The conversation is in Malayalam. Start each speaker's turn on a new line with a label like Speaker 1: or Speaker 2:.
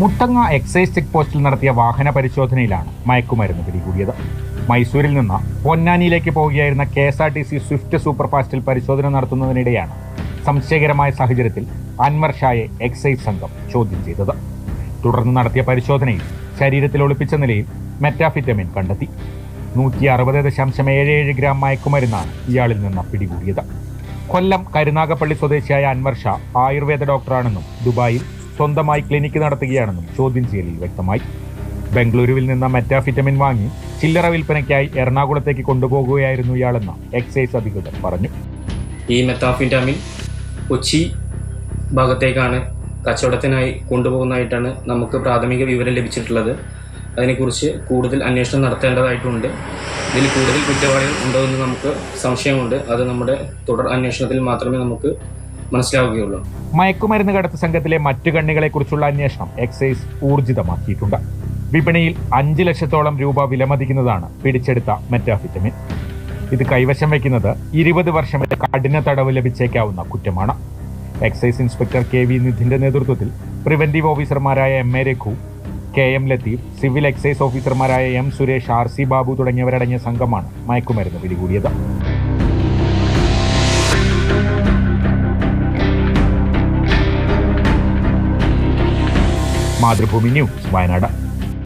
Speaker 1: മുത്തങ്ങ എക്സൈസ് ചെക്ക് പോസ്റ്റിൽ നടത്തിയ വാഹന പരിശോധനയിലാണ് മയക്കുമരുന്ന് പിടികൂടിയത്. മൈസൂരിൽ നിന്ന് പൊന്നാനിയിലേക്ക് പോവുകയായിരുന്ന KSRTC സ്വിഫ്റ്റ് സൂപ്പർഫാസ്റ്റിൽ പരിശോധന നടത്തുന്നതിനിടെയാണ് സംശയകരമായ സാഹചര്യത്തിൽ അൻവർ ഷായെ എക്സൈസ് സംഘം ചോദ്യം ചെയ്തത്. തുടർന്ന് നടത്തിയ പരിശോധനയിൽ ശരീരത്തിൽ ഒളിപ്പിച്ച നിലയിൽ മെറ്റാഫിറ്റമിൻ കണ്ടെത്തി. 160.77 ഗ്രാം മയക്കുമരുന്നാണ് ഇയാളിൽ നിന്ന് പിടികൂടിയത്. കൊല്ലം കരുനാഗപ്പള്ളി സ്വദേശിയായ അൻവർ ഷാ ആയുർവേദ ഡോക്ടറാണെന്നും ദുബായിൽ സ്വന്തമായി ക്ലിനിക്ക് നടത്തുകയാണെന്നും ചോദ്യം ചെയ്യലിൽ വ്യക്തമായി. ബംഗളൂരുവിൽ നിന്ന് മെറ്റാഫിറ്റമിൻ വാങ്ങി ചില്ലറ വിൽപ്പനയ്ക്കായി എറണാകുളത്തേക്ക് കൊണ്ടുപോകുകയായിരുന്നു ഇയാളെന്ന് എക്സൈസ് അധികൃതർ പറഞ്ഞു.
Speaker 2: ഈ മെറ്റാഫിറ്റമിൻ കൊച്ചി ഭാഗത്തേക്കാണ് കച്ചവടത്തിനായി കൊണ്ടുപോകുന്നതായിട്ടാണ് നമുക്ക് പ്രാഥമിക വിവരം ലഭിച്ചിട്ടുള്ളത്. അതിനെക്കുറിച്ച് കൂടുതൽ അന്വേഷണം നടത്തേണ്ടതായിട്ടുണ്ട്. ഇതിൽ കൂടുതൽ കുറ്റവാളികൾ ഉണ്ടോ എന്ന് നമുക്ക് സംശയമുണ്ട്. അത് നമ്മുടെ തുടർ അന്വേഷണത്തിൽ മാത്രമേ നമുക്ക് മനസ്സിലാവുകയുള്ളൂ.
Speaker 1: മയക്കുമരുന്ന് കടത്ത് സംഘത്തിലെ മറ്റു കണ്ണികളെക്കുറിച്ചുള്ള അന്വേഷണം എക്സൈസ് ഊർജിതമാക്കിയിട്ടുണ്ട്. വിപണിയിൽ 5 ലക്ഷത്തോളം രൂപ വിലമതിക്കുന്നതാണ് പിടിച്ചെടുത്ത മെറ്റാഫിറ്റമിൻ. ഇത് കൈവശം വയ്ക്കുന്നത് 20 വർഷം വരെ കഠിന തടവ് ലഭിച്ചേക്കാവുന്ന കുറ്റമാണ്. എക്സൈസ് ഇൻസ്പെക്ടർ KV നിധിന്റെ നേതൃത്വത്തിൽ പ്രിവന്റീവ് ഓഫീസർമാരായ MA Raghu, KM Latheef, civil excise ഓഫീസർമാരായ M സുരേഷ്, RC ബാബു തുടങ്ങിയവരടങ്ങിയ സംഘമാണ് മയക്കുമരുന്ന് പിടികൂടിയത്. മാതൃഭൂമി ന്യൂസ്, വയനാട്.